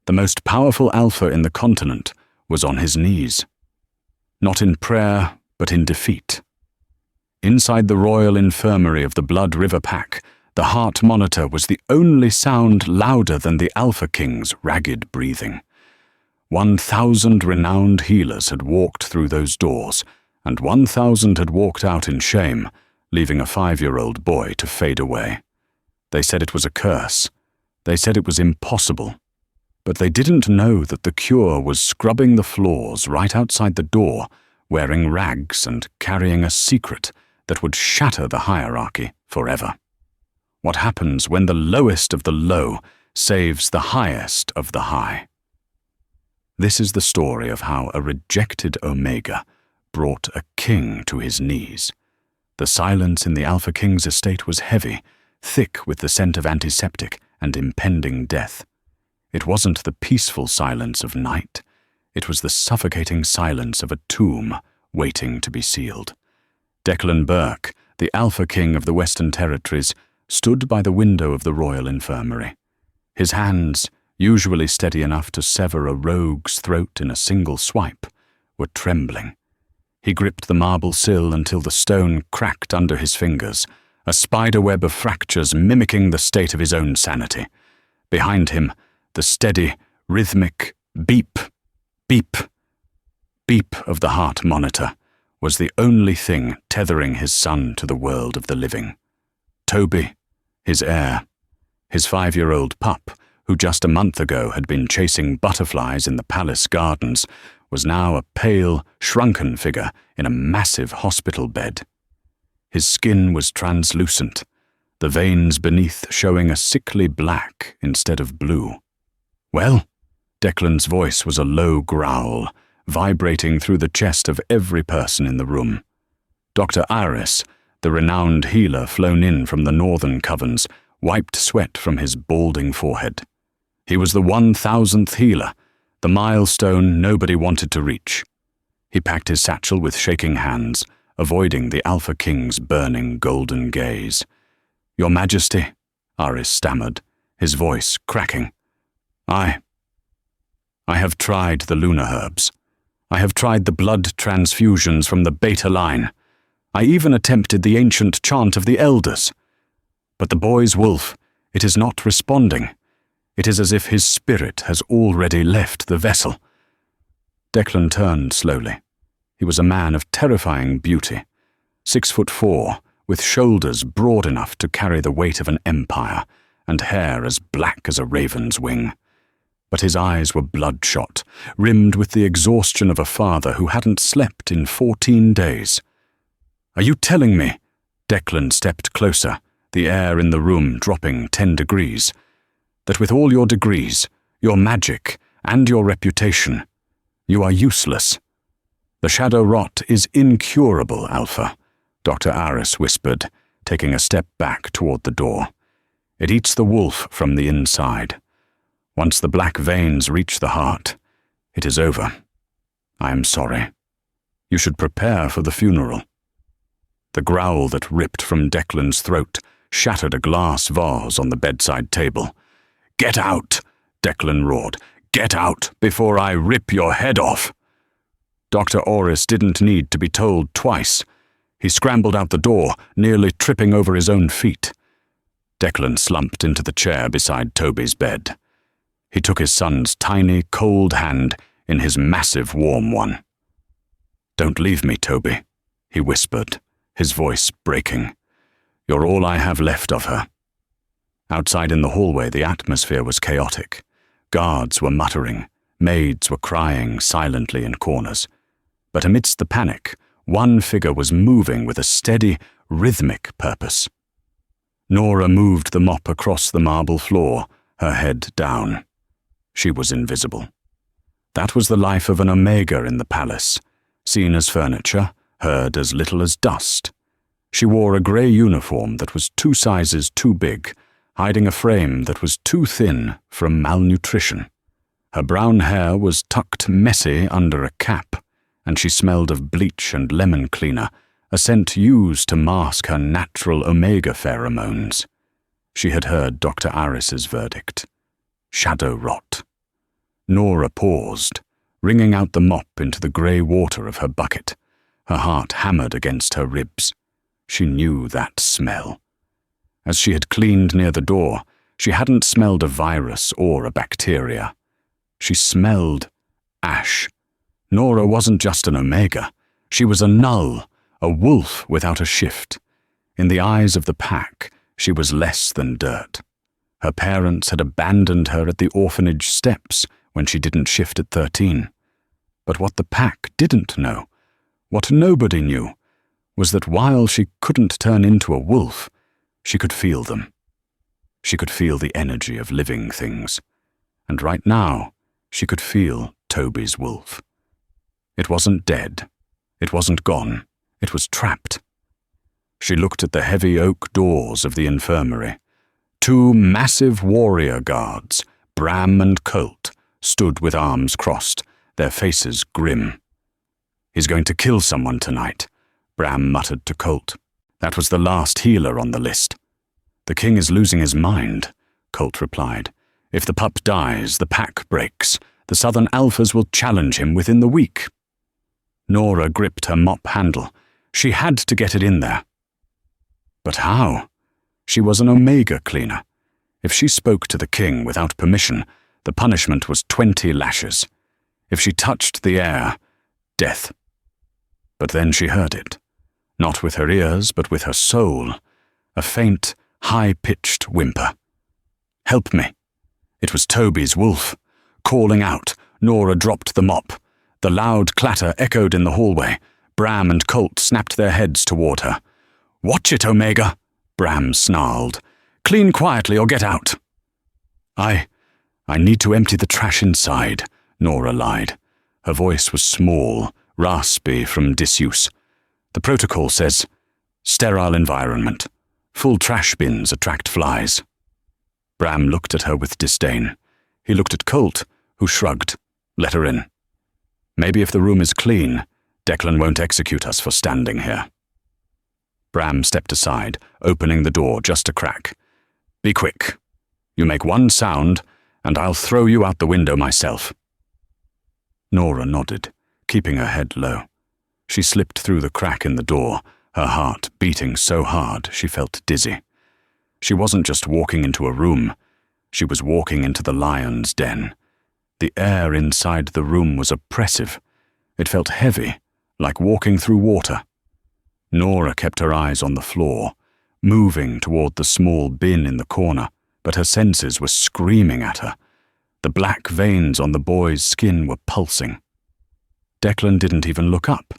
The most powerful alpha in the continent was on his knees. Not in prayer, but in defeat. Inside the royal infirmary of the Blood River Pack, the heart monitor was the only sound louder than the Alpha King's ragged breathing. 1,000 renowned healers had walked through those doors, and 1,000 had walked out in shame, leaving a 5-year-old boy to fade away. They said it was a curse. They said it was impossible. But they didn't know that the cure was scrubbing the floors right outside the door, wearing rags and carrying a secret that would shatter the hierarchy forever. What happens when the lowest of the low saves the highest of the high? This is the story of how a rejected Omega brought a king to his knees. The silence in the Alpha King's estate was heavy, thick with the scent of antiseptic and impending death. It wasn't the peaceful silence of night. It was the suffocating silence of a tomb waiting to be sealed. Declan Burke, the Alpha King of the Western Territories, stood by the window of the Royal Infirmary. His hands, usually steady enough to sever a rogue's throat in a single swipe, were trembling. He gripped the marble sill until the stone cracked under his fingers, a spiderweb of fractures mimicking the state of his own sanity. Behind him, the steady, rhythmic beep, beep, beep of the heart monitor was the only thing tethering his son to the world of the living. Toby, his heir, his 5-year-old pup, who just a month ago had been chasing butterflies in the palace gardens, was now a pale, shrunken figure in a massive hospital bed. His skin was translucent, the veins beneath showing a sickly black instead of blue. "Well?" Declan's voice was a low growl, vibrating through the chest of every person in the room. Dr. Iris, the renowned healer flown in from the northern covens, wiped sweat from his balding forehead. He was the 1,000th healer, the milestone nobody wanted to reach. He packed his satchel with shaking hands, avoiding the Alpha King's burning golden gaze. "Your Majesty," Iris stammered, his voice cracking. I have tried the lunar herbs. I have tried the blood transfusions from the Beta line. I even attempted the ancient chant of the elders. But the boy's wolf, it is not responding. It is as if his spirit has already left the vessel." Declan turned slowly. He was a man of terrifying beauty, 6'4", with shoulders broad enough to carry the weight of an empire, and hair as black as a raven's wing. But his eyes were bloodshot, rimmed with the exhaustion of a father who hadn't slept in 14 days. "Are you telling me?" Declan stepped closer, the air in the room dropping 10 degrees. "That with all your degrees, your magic, and your reputation, you are useless. The shadow rot is incurable, Alpha," Dr. Iris whispered, taking a step back toward the door. "It eats the wolf from the inside. Once the black veins reach the heart, it is over. I am sorry. You should prepare for the funeral." The growl that ripped from Declan's throat shattered a glass vase on the bedside table. "Get out!" Declan roared. "Get out before I rip your head off!" Dr. Orris didn't need to be told twice. He scrambled out the door, nearly tripping over his own feet. Declan slumped into the chair beside Toby's bed. He took his son's tiny, cold hand in his massive, warm one. "Don't leave me, Toby," he whispered, his voice breaking. "You're all I have left of her." Outside in the hallway, the atmosphere was chaotic. Guards were muttering, maids were crying silently in corners. But amidst the panic, one figure was moving with a steady, rhythmic purpose. Nora moved the mop across the marble floor, her head down. She was invisible. That was the life of an Omega in the palace, seen as furniture, heard as little as dust. She wore a grey uniform that was 2 sizes too big, hiding a frame that was too thin from malnutrition. Her brown hair was tucked messy under a cap, and she smelled of bleach and lemon cleaner, a scent used to mask her natural Omega pheromones. She had heard Dr. Iris's verdict. Shadow rot. Nora paused, wringing out the mop into the grey water of her bucket. Her heart hammered against her ribs. She knew that smell. As she had cleaned near the door, she hadn't smelled a virus or a bacteria. She smelled ash. Nora wasn't just an Omega. She was a null, a wolf without a shift. In the eyes of the pack, she was less than dirt. Her parents had abandoned her at the orphanage steps when she didn't shift at 13. But what the pack didn't know, what nobody knew, was that while she couldn't turn into a wolf, she could feel them. She could feel the energy of living things. And right now, she could feel Toby's wolf. It wasn't dead. It wasn't gone. It was trapped. She looked at the heavy oak doors of the infirmary. 2 massive warrior guards, Bram and Colt, stood with arms crossed, their faces grim. "He's going to kill someone tonight," Bram muttered to Colt. "That was the last healer on the list." "The king is losing his mind," Colt replied. "If the pup dies, the pack breaks. The Southern Alphas will challenge him within the week." Nora gripped her mop handle. She had to get it in there. But how? She was an Omega cleaner. If she spoke to the king without permission, the punishment was 20 lashes. If she touched the air, death. But then she heard it. Not with her ears, but with her soul. A faint, high-pitched whimper. "Help me." It was Toby's wolf. Calling out, Nora dropped the mop. The loud clatter echoed in the hallway. Bram and Colt snapped their heads toward her. "Watch it, Omega," Bram snarled. "Clean quietly or get out." I need to empty the trash inside," Nora lied. Her voice was small, raspy from disuse. "The protocol says, sterile environment. Full trash bins attract flies." Bram looked at her with disdain. He looked at Colt, who shrugged. "Let her in. Maybe if the room is clean, Declan won't execute us for standing here." Bram stepped aside, opening the door just a crack. "Be quick. You make one sound, and I'll throw you out the window myself." Nora nodded, keeping her head low. She slipped through the crack in the door, her heart beating so hard she felt dizzy. She wasn't just walking into a room. She was walking into the lion's den. The air inside the room was oppressive. It felt heavy, like walking through water. Nora kept her eyes on the floor, moving toward the small bin in the corner, but her senses were screaming at her. The black veins on the boy's skin were pulsing. Declan didn't even look up.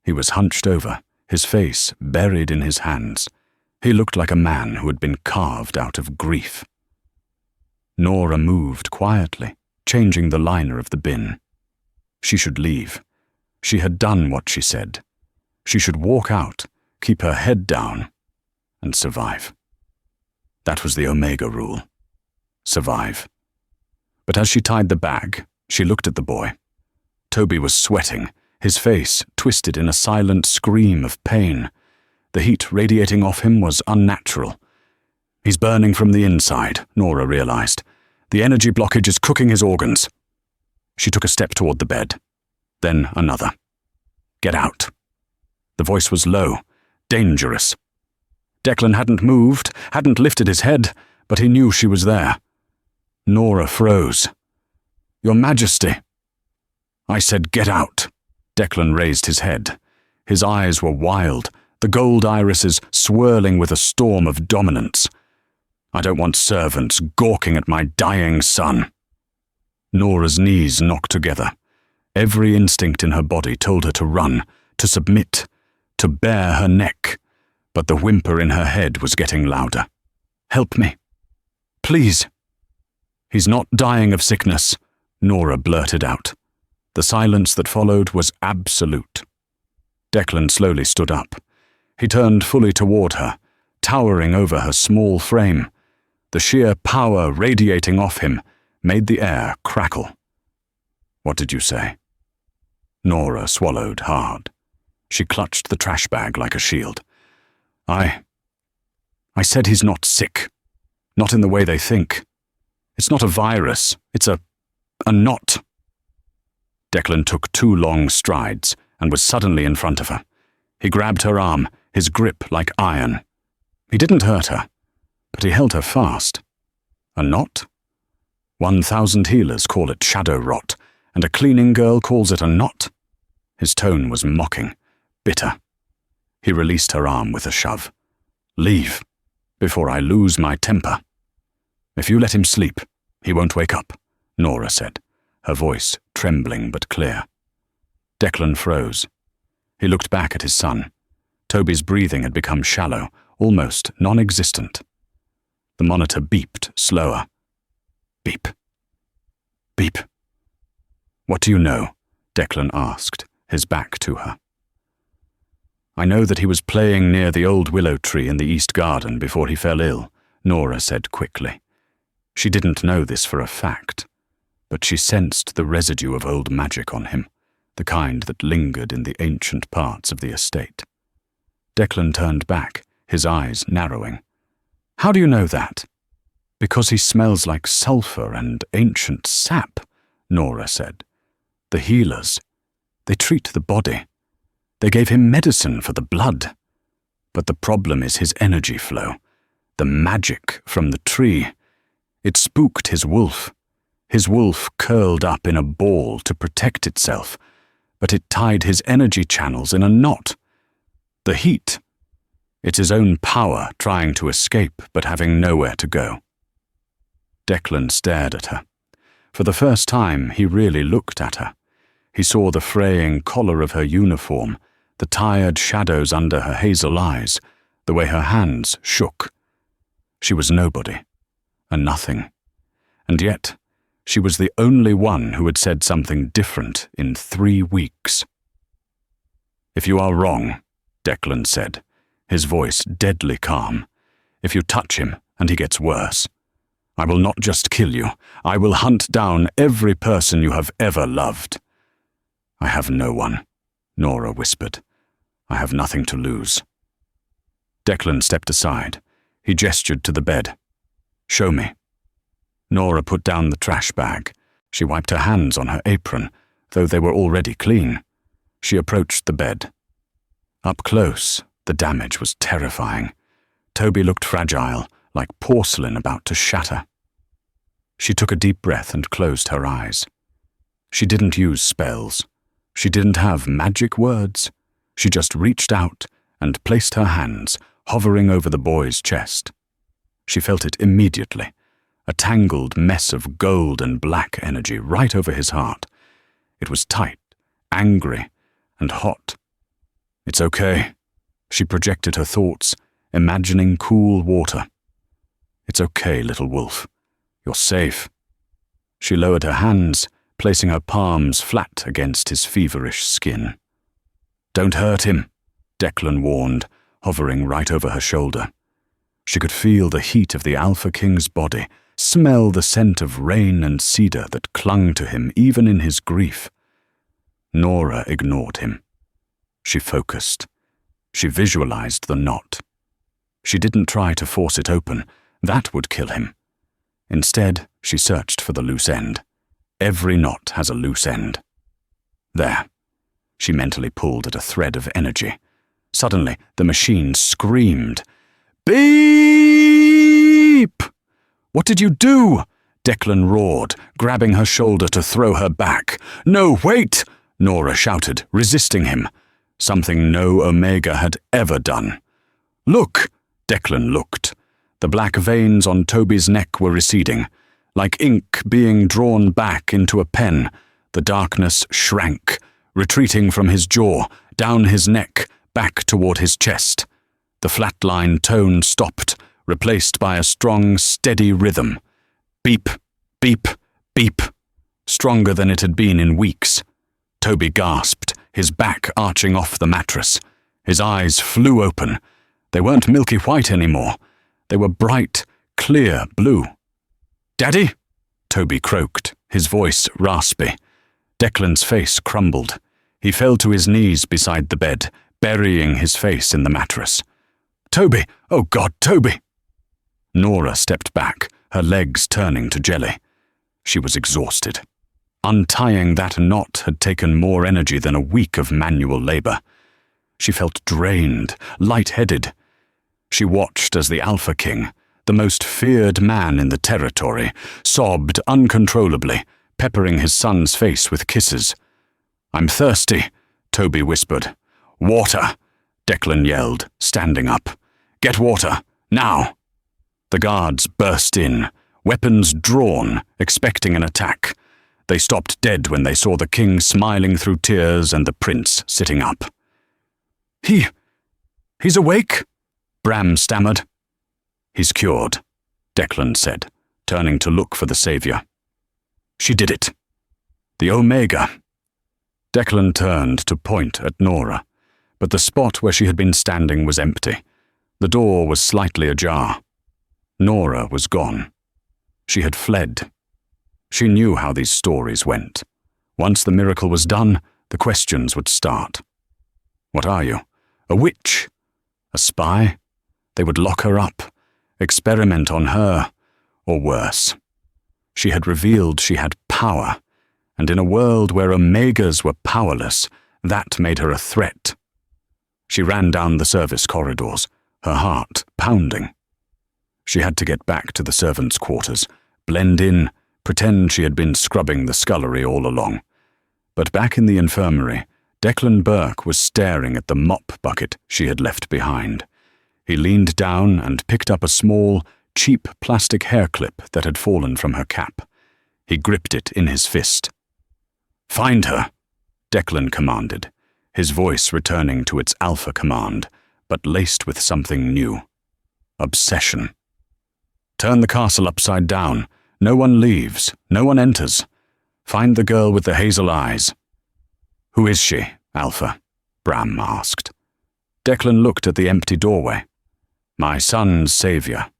He was hunched over, his face buried in his hands. He looked like a man who had been carved out of grief. Nora moved quietly, changing the liner of the bin. She should leave. She had done what she said. She should walk out, keep her head down, and survive. That was the Omega rule. Survive. But as she tied the bag, she looked at the boy. Toby was sweating, his face twisted in a silent scream of pain. The heat radiating off him was unnatural. "He's burning from the inside," Nora realized. "The energy blockage is cooking his organs." She took a step toward the bed, then another. "Get out." The voice was low, dangerous. Declan hadn't moved, hadn't lifted his head, but he knew she was there. Nora froze. "Your Majesty." "I said get out." Declan raised his head. His eyes were wild, the gold irises swirling with a storm of dominance. "I don't want servants gawking at my dying son." Nora's knees knocked together. Every instinct in her body told her to run, to submit, to bare her neck, but the whimper in her head was getting louder. "Help me. Please." "He's not dying of sickness," Nora blurted out. The silence that followed was absolute. Declan slowly stood up. He turned fully toward her, towering over her small frame. The sheer power radiating off him made the air crackle. "What did you say?" Nora swallowed hard. She clutched the trash bag like a shield. I said he's not sick. Not in the way they think. It's not a virus. It's a A knot. Declan took 2 long strides and was suddenly in front of her. He grabbed her arm, his grip like iron. He didn't hurt her, but he held her fast. A knot? 1,000 healers call it shadow rot, and a cleaning girl calls it a knot? His tone was mocking, bitter. He released her arm with a shove. Leave, before I lose my temper. If you let him sleep, he won't wake up, Nora said, her voice trembling but clear. Declan froze. He looked back at his son. Toby's breathing had become shallow, almost non-existent. The monitor beeped slower. Beep. Beep. What do you know? Declan asked, his back to her. I know that he was playing near the old willow tree in the east garden before he fell ill, Nora said quickly. She didn't know this for a fact, but she sensed the residue of old magic on him, the kind that lingered in the ancient parts of the estate. Declan turned back, his eyes narrowing. How do you know that? Because he smells like sulphur and ancient sap, Nora said. The healers, they treat the body. They gave him medicine for the blood. But the problem is his energy flow, the magic from the tree. It spooked his wolf. His wolf curled up in a ball to protect itself, but it tied his energy channels in a knot. The heat. It's his own power trying to escape but having nowhere to go. Declan stared at her. For the first time, he really looked at her. He saw the fraying collar of her uniform, the tired shadows under her hazel eyes, the way her hands shook. She was nobody, a nothing. And yet, she was the only one who had said something different in 3 weeks. If you are wrong, Declan said, his voice deadly calm. If you touch him and he gets worse, I will not just kill you, I will hunt down every person you have ever loved. I have no one, Nora whispered. I have nothing to lose. Declan stepped aside. He gestured to the bed. Show me. Nora put down the trash bag. She wiped her hands on her apron, though they were already clean. She approached the bed. Up close, the damage was terrifying. Toby looked fragile, like porcelain about to shatter. She took a deep breath and closed her eyes. She didn't use spells. She didn't have magic words. She just reached out and placed her hands, hovering over the boy's chest. She felt it immediately, a tangled mess of gold and black energy right over his heart. It was tight, angry, and hot. It's okay. She projected her thoughts, imagining cool water. It's okay, little wolf. You're safe. She lowered her hands, placing her palms flat against his feverish skin. Don't hurt him, Declan warned, hovering right over her shoulder. She could feel the heat of the Alpha King's body, smell the scent of rain and cedar that clung to him even in his grief. Nora ignored him. She focused. She visualized the knot. She didn't try to force it open. That would kill him. Instead, she searched for the loose end. Every knot has a loose end. There. She mentally pulled at a thread of energy. Suddenly, the machine screamed. Beep! What did you do? Declan roared, grabbing her shoulder to throw her back. No, wait! Nora shouted, resisting him. Something no Omega had ever done. Look! Declan looked. The black veins on Toby's neck were receding. Like ink being drawn back into a pen, the darkness shrank, retreating from his jaw, down his neck, back toward his chest. The flatline tone stopped, replaced by a strong, steady rhythm. Beep, beep, beep. Stronger than it had been in weeks. Toby gasped, his back arching off the mattress. His eyes flew open. They weren't milky white anymore. They were bright, clear blue. Daddy? Toby croaked, his voice raspy. Declan's face crumbled. He fell to his knees beside the bed, burying his face in the mattress. Toby! Oh God, Toby! Nora stepped back, her legs turning to jelly. She was exhausted. Untying that knot had taken more energy than a week of manual labor. She felt drained, light-headed. She watched as the Alpha King, the most feared man in the territory, sobbed uncontrollably, peppering his son's face with kisses. "I'm thirsty," Toby whispered. "Water," Declan yelled, standing up. "Get water, now!" The guards burst in, weapons drawn, expecting an attack. They stopped dead when they saw the king smiling through tears and the prince sitting up. He's awake?" Bram stammered. "He's cured," Declan said, turning to look for the savior. "She did it. The Omega." Declan turned to point at Nora, but the spot where she had been standing was empty. The door was slightly ajar. Nora was gone. She had fled. She knew how these stories went. Once the miracle was done, the questions would start. What are you? A witch? A spy? They would lock her up, experiment on her, or worse. She had revealed she had power, and in a world where Omegas were powerless, that made her a threat. She ran down the service corridors, her heart pounding. She had to get back to the servants' quarters, blend in, pretend she had been scrubbing the scullery all along. But back in the infirmary, Declan Burke was staring at the mop bucket she had left behind. He leaned down and picked up a small, cheap plastic hair clip that had fallen from her cap. He gripped it in his fist. "Find her," Declan commanded, his voice returning to its alpha command, but laced with something new. Obsession. "Turn the castle upside down. No one leaves, no one enters. Find the girl with the hazel eyes." "Who is she, Alpha?" Bram asked. Declan looked at the empty doorway. "My son's savior.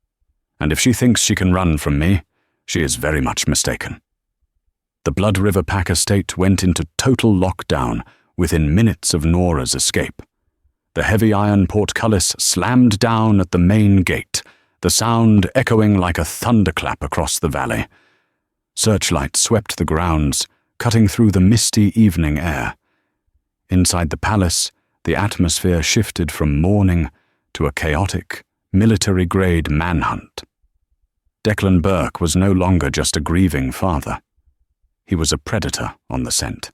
And if she thinks she can run from me, she is very much mistaken." The Blood River Pack estate went into total lockdown within minutes of Nora's escape. The heavy iron portcullis slammed down at the main gate, the sound echoing like a thunderclap across the valley. Searchlights swept the grounds, cutting through the misty evening air. Inside the palace, the atmosphere shifted from mourning to a chaotic, military-grade manhunt. Declan Burke was no longer just a grieving father. He was a predator on the scent.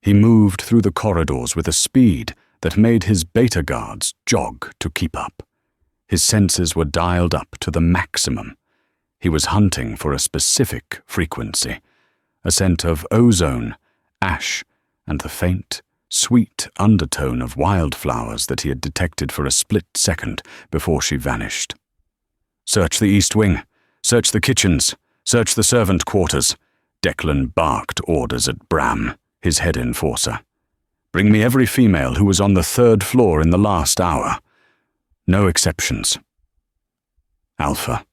He moved through the corridors with a speed that made his beta guards jog to keep up. His senses were dialed up to the maximum. He was hunting for a specific frequency, a scent of ozone, ash, and the faint, sweet undertone of wildflowers that he had detected for a split second before she vanished. "Search the east wing. Search the kitchens. Search the servant quarters." Declan barked orders at Bram, his head enforcer. "Bring me every female who was on the 3rd floor in the last hour. No exceptions." "Alpha."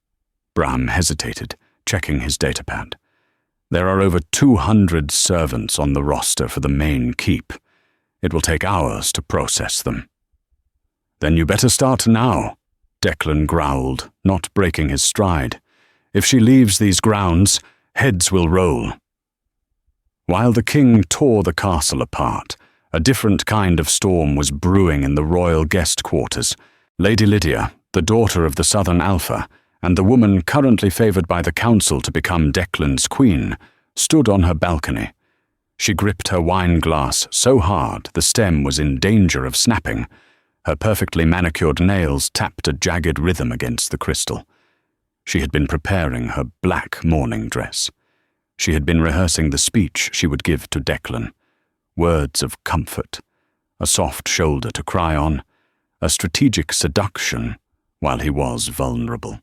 Bram hesitated, checking his datapad. "There are over 200 servants on the roster for the main keep. It will take hours to process them." "Then you better start now," Declan growled, not breaking his stride. "If she leaves these grounds, heads will roll." While the king tore the castle apart, a different kind of storm was brewing in the royal guest quarters. Lady Lydia, the daughter of the Southern Alpha, and the woman currently favored by the council to become Declan's queen, stood on her balcony. She gripped her wine glass so hard the stem was in danger of snapping. Her perfectly manicured nails tapped a jagged rhythm against the crystal. She had been preparing her black mourning dress. She had been rehearsing the speech she would give to Declan. Words of comfort, a soft shoulder to cry on, a strategic seduction while he was vulnerable.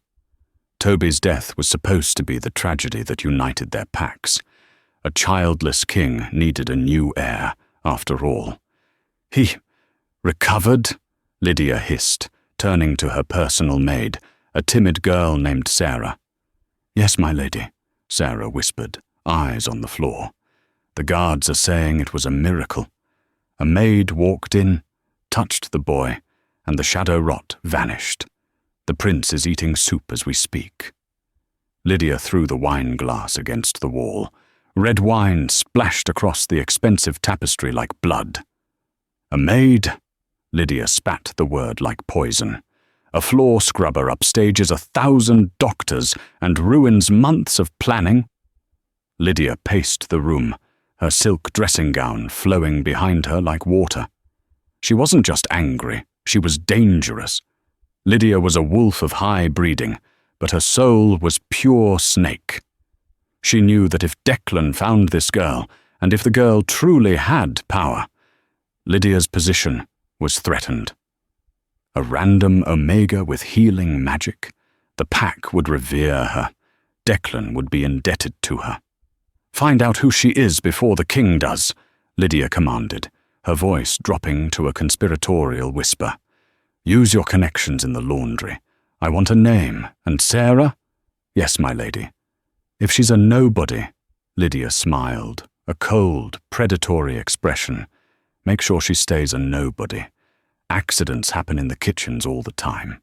Toby's death was supposed to be the tragedy that united their packs. A childless king needed a new heir, after all. "He recovered?" Lydia hissed, turning to her personal maid, a timid girl named Sarah. "Yes, my lady," Sarah whispered, eyes on the floor. "The guards are saying it was a miracle." A maid walked in, touched the boy, and the shadow rot vanished. "The prince is eating soup as we speak." Lydia threw the wine glass against the wall, Red wine splashed across the expensive tapestry like blood. A maid? Lydia spat the word like poison. A floor scrubber upstages 1,000 doctors and ruins months of planning. Lydia paced the room, her silk dressing gown flowing behind her like water. She wasn't just angry, she was dangerous. Lydia was a wolf of high breeding, but her soul was pure snake. She knew that if Declan found this girl, and if the girl truly had power, Lydia's position was threatened. A random Omega with healing magic? The pack would revere her. Declan would be indebted to her. "Find out who she is before the king does," Lydia commanded, her voice dropping to a conspiratorial whisper. "Use your connections in the laundry. I want a name. And Sarah?" "Yes, my lady." "If she's a nobody," Lydia smiled, a cold, predatory expression, "make sure she stays a nobody. Accidents happen in the kitchens all the time."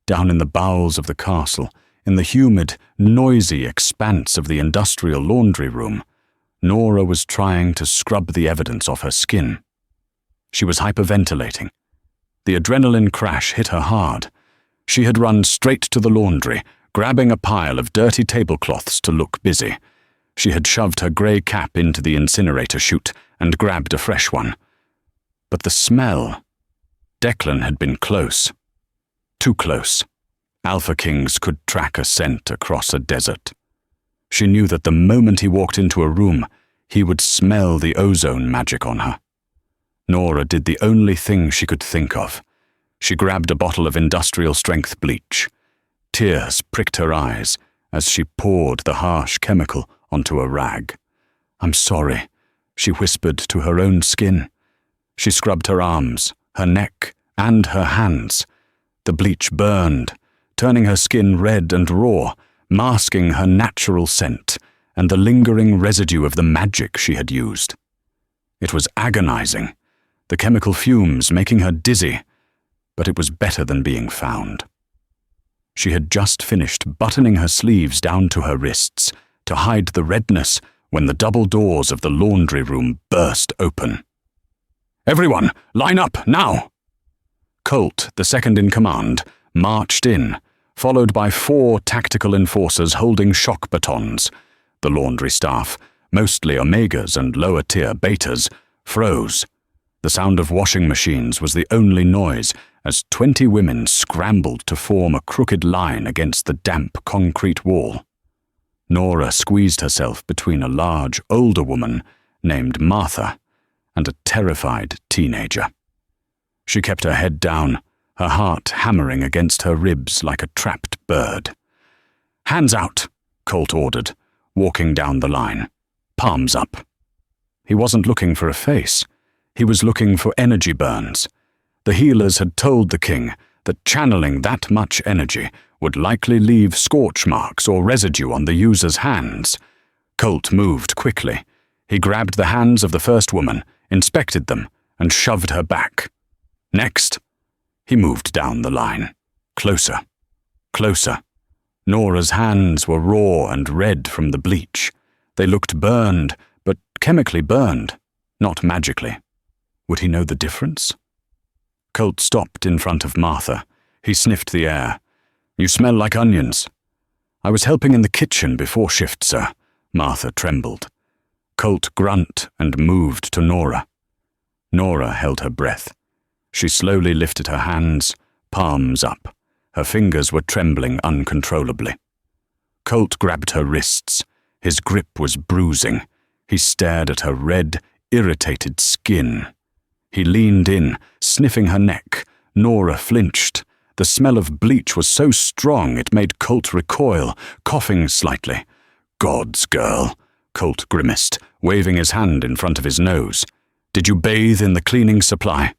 Down in the bowels of the castle, in the humid, noisy expanse of the industrial laundry room, Nora was trying to scrub the evidence off her skin. She was hyperventilating. The adrenaline crash hit her hard. She had run straight to the laundry, grabbing a pile of dirty tablecloths to look busy. She had shoved her grey cap into the incinerator chute and grabbed a fresh one. But the smell... Declan had been close. Too close. Alpha Kings could track a scent across a desert. She knew that the moment he walked into a room, he would smell the ozone magic on her. Nora did the only thing she could think of. She grabbed a bottle of industrial-strength bleach. Tears pricked her eyes as she poured the harsh chemical onto a rag. "I'm sorry," she whispered to her own skin. She scrubbed her arms, her neck, and her hands. The bleach burned, turning her skin red and raw, masking her natural scent and the lingering residue of the magic she had used. It was agonizing, the chemical fumes making her dizzy, but it was better than being found. She had just finished buttoning her sleeves down to her wrists to hide the redness when the double doors of the laundry room burst open. "Everyone, line up, now!" Colt, the second in command, marched in, followed by 4 tactical enforcers holding shock batons. The laundry staff, mostly Omegas and lower-tier Betas, froze. The sound of washing machines was the only noise as 20 women scrambled to form a crooked line against the damp concrete wall. Nora squeezed herself between a large, older woman named Martha and a terrified teenager. She kept her head down, her heart hammering against her ribs like a trapped bird. "Hands out," Colt ordered, walking down the line. "Palms up." He wasn't looking for a face. He was looking for energy burns. The healers had told the king that channeling that much energy would likely leave scorch marks or residue on the user's hands. Colt moved quickly. He grabbed the hands of the first woman, inspected them, and shoved her back. Next, he moved down the line. Closer. Closer. Nora's hands were raw and red from the bleach. They looked burned, but chemically burned, not magically. Would he know the difference? Colt stopped in front of Martha. He sniffed the air. "You smell like onions." "I was helping in the kitchen before shift, sir." Martha trembled. Colt grunted and moved to Nora. Nora held her breath. She slowly lifted her hands, palms up. Her fingers were trembling uncontrollably. Colt grabbed her wrists. His grip was bruising. He stared at her red, irritated skin. He leaned in, sniffing her neck. Nora flinched. The smell of bleach was so strong it made Colt recoil, coughing slightly. "God's girl," Colt grimaced, waving his hand in front of his nose. "Did you bathe in the cleaning supply?"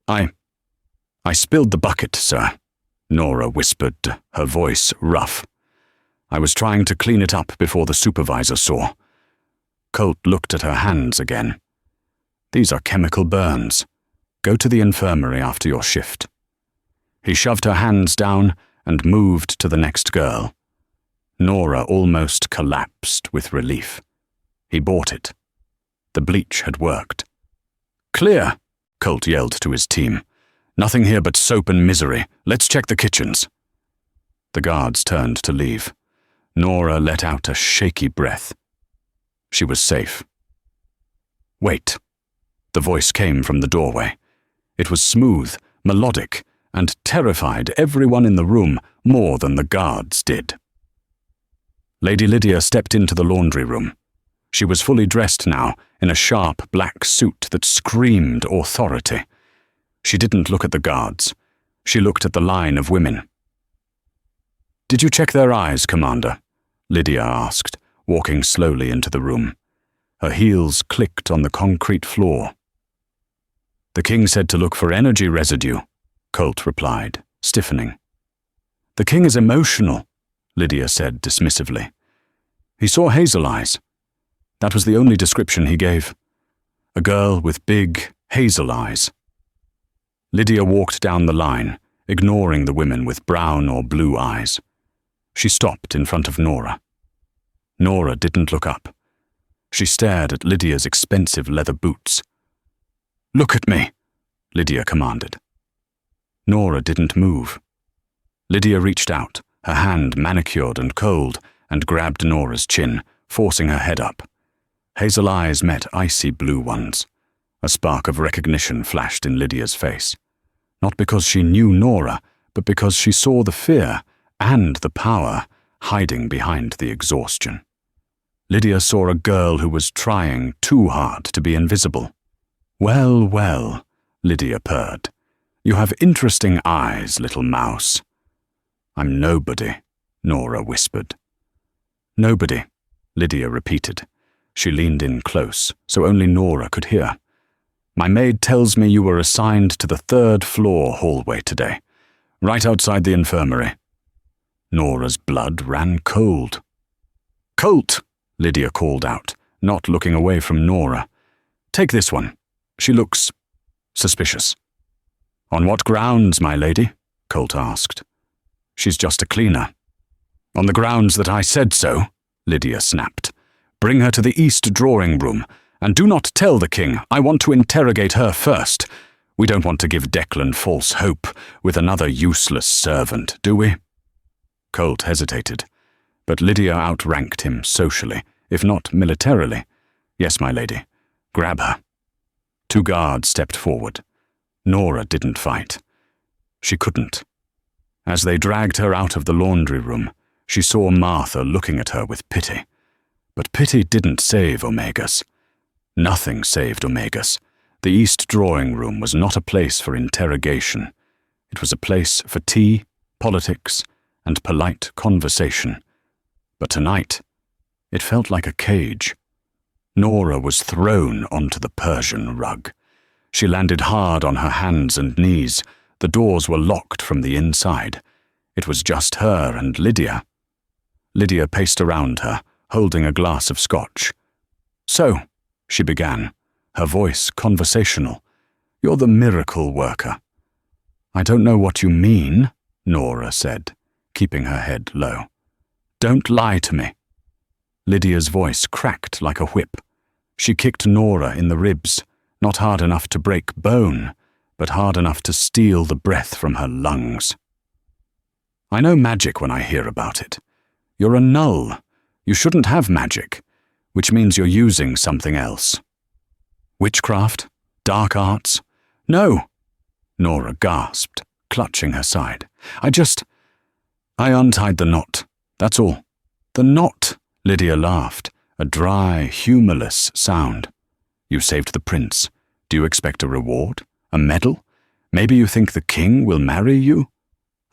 I spilled the bucket, sir," Nora whispered, her voice rough. "I was trying to clean it up before the supervisor saw." Colt looked at her hands again. "These are chemical burns. Go to the infirmary after your shift." He shoved her hands down and moved to the next girl. Nora almost collapsed with relief. He bought it. The bleach had worked. "Clear!" Colt yelled to his team. "Nothing here but soap and misery. Let's check the kitchens." The guards turned to leave. Nora let out a shaky breath. She was safe. "Wait." The voice came from the doorway. It was smooth, melodic, and terrified everyone in the room more than the guards did. Lady Lydia stepped into the laundry room. She was fully dressed now, in a sharp black suit that screamed authority. She didn't look at the guards. She looked at the line of women. "Did you check their eyes, Commander?" Lydia asked, walking slowly into the room. Her heels clicked on the concrete floor. "The king said to look for energy residue," Colt replied, stiffening. "The king is emotional," Lydia said dismissively. "He saw hazel eyes. That was the only description he gave. A girl with big, hazel eyes." Lydia walked down the line, ignoring the women with brown or blue eyes. She stopped in front of Nora. Nora didn't look up. She stared at Lydia's expensive leather boots. "Look at me," Lydia commanded. Nora didn't move. Lydia reached out, her hand manicured and cold, and grabbed Nora's chin, forcing her head up. Hazel eyes met icy blue ones. A spark of recognition flashed in Lydia's face. Not because she knew Nora, but because she saw the fear and the power hiding behind the exhaustion. Lydia saw a girl who was trying too hard to be invisible. "Well, well," Lydia purred. "You have interesting eyes, little mouse." "I'm nobody," Nora whispered. "Nobody," Lydia repeated. She leaned in close, so only Nora could hear. "My maid tells me you were assigned to the 3rd floor hallway today, right outside the infirmary." Nora's blood ran cold. "Colt!" Lydia called out, not looking away from Nora. "Take this one. She looks suspicious." "On what grounds, my lady?" Colt asked. "She's just a cleaner." "On the grounds that I said so," Lydia snapped. "Bring her to the east drawing room, and do not tell the king. I want to interrogate her first. We don't want to give Declan false hope with another useless servant, do we?" Colt hesitated, but Lydia outranked him socially, if not militarily. "Yes, my lady. Grab her." 2 guards stepped forward. Nora didn't fight. She couldn't. As they dragged her out of the laundry room, she saw Martha looking at her with pity. But pity didn't save Omegas. Nothing saved Omegas. The east drawing room was not a place for interrogation. It was a place for tea, politics, and polite conversation. But tonight, it felt like a cage. Nora was thrown onto the Persian rug. She landed hard on her hands and knees. The doors were locked from the inside. It was just her and Lydia. Lydia paced around her, holding a glass of scotch. "So," she began, her voice conversational, "you're the miracle worker." "I don't know what you mean," Nora said, keeping her head low. "Don't lie to me." Lydia's voice cracked like a whip. She kicked Nora in the ribs, not hard enough to break bone, but hard enough to steal the breath from her lungs. "I know magic when I hear about it. You're a null. You shouldn't have magic, which means you're using something else." "Witchcraft? Dark arts?" "No," Nora gasped, clutching her side. I untied the knot. That's all." "The knot?" Lydia laughed, a dry, humorless sound. "You saved the prince. Do you expect a reward? A medal? Maybe you think the king will marry you?"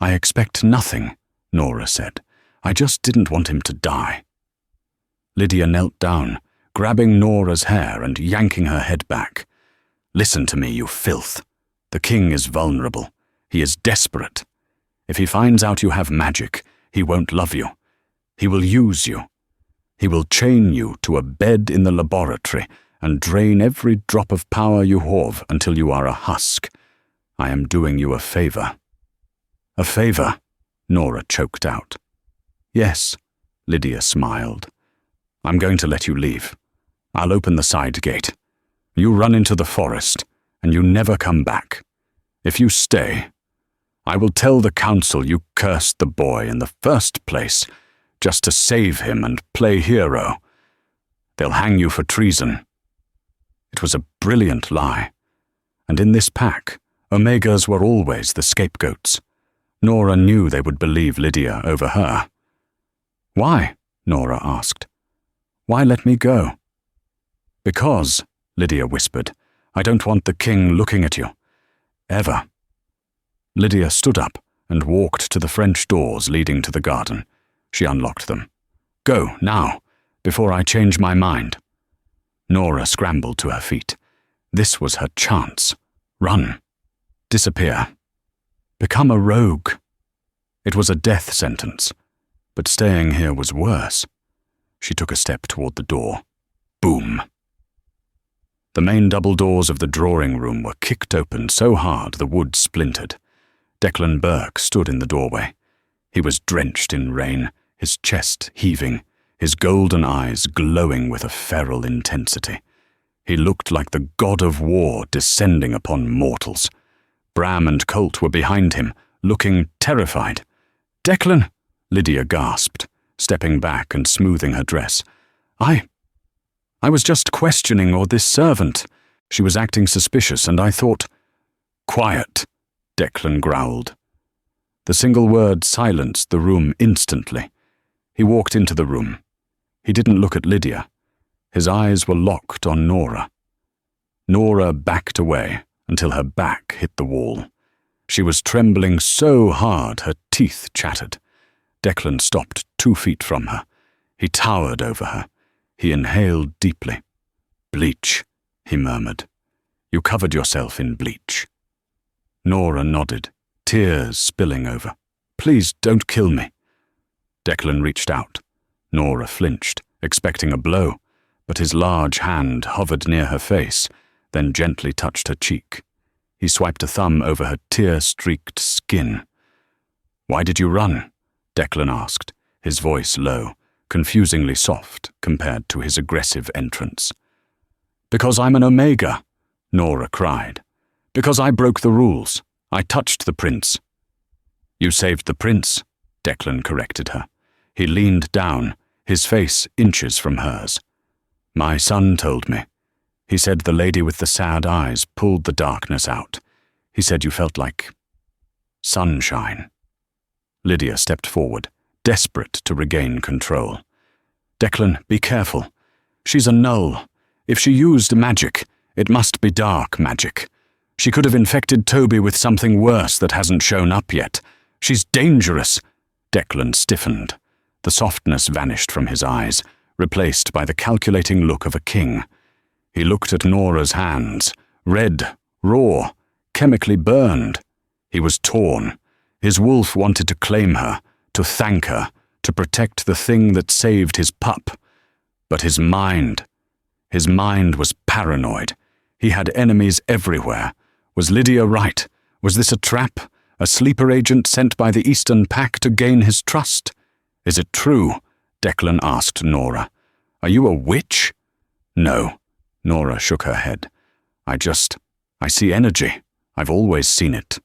"I expect nothing," Nora said. "I just didn't want him to die." Lydia knelt down, grabbing Nora's hair and yanking her head back. "Listen to me, you filth. The king is vulnerable. He is desperate. If he finds out you have magic, he won't love you. He will use you. He will chain you to a bed in the laboratory and drain every drop of power you have until you are a husk. I am doing you a favor." "A favor?" Nora choked out. "Yes," Lydia smiled. "I'm going to let you leave. I'll open the side gate. You run into the forest, and you never come back. If you stay, I will tell the council you cursed the boy in the first place, just to save him and play hero. They'll hang you for treason." It was a brilliant lie, and in this pack, Omegas were always the scapegoats. Nora knew they would believe Lydia over her. "Why?" Nora asked. "Why let me go?" "Because," Lydia whispered, "I don't want the king looking at you. Ever." Lydia stood up and walked to the French doors leading to the garden. She unlocked them. "Go, now, before I change my mind." Nora scrambled to her feet. This was her chance. Run. Disappear. Become a rogue. It was a death sentence, but staying here was worse. She took a step toward the door. Boom. The main double doors of the drawing room were kicked open so hard the wood splintered. Declan Burke stood in the doorway. He was drenched in rain, his chest heaving, his golden eyes glowing with a feral intensity. He looked like the god of war descending upon mortals. Bram and Colt were behind him, looking terrified. "Declan!" Lydia gasped, stepping back and smoothing her dress. I was just questioning this servant. She was acting suspicious, and I thought—" "Quiet," Declan growled. The single word silenced the room instantly. He walked into the room. He didn't look at Lydia. His eyes were locked on Nora. Nora backed away until her back hit the wall. She was trembling so hard her teeth chattered. Declan stopped 2 feet from her. He towered over her. He inhaled deeply. "Bleach," he murmured. "You covered yourself in bleach." Nora nodded, tears spilling over. "Please don't kill me." Declan reached out. Nora flinched, expecting a blow, but his large hand hovered near her face, then gently touched her cheek. He swiped a thumb over her tear-streaked skin. "Why did you run?" Declan asked, his voice low, confusingly soft compared to his aggressive entrance. "Because I'm an Omega," Nora cried. "Because I broke the rules. I touched the prince." "You saved the prince," Declan corrected her. He leaned down, his face inches from hers. "My son told me. He said the lady with the sad eyes pulled the darkness out. He said you felt like sunshine." Lydia stepped forward, desperate to regain control. "Declan, be careful. She's a null. If she used magic, it must be dark magic. She could have infected Toby with something worse that hasn't shown up yet. She's dangerous." Declan stiffened. The softness vanished from his eyes, replaced by the calculating look of a king. He looked at Nora's hands, red, raw, chemically burned. He was torn. His wolf wanted to claim her, to thank her, to protect the thing that saved his pup. But his mind was paranoid. He had enemies everywhere. Was Lydia right? Was this a trap? A sleeper agent sent by the Eastern Pack to gain his trust? "Is it true?" Declan asked Nora. "Are you a witch?" "No." Nora shook her head. I see energy. I've always seen it."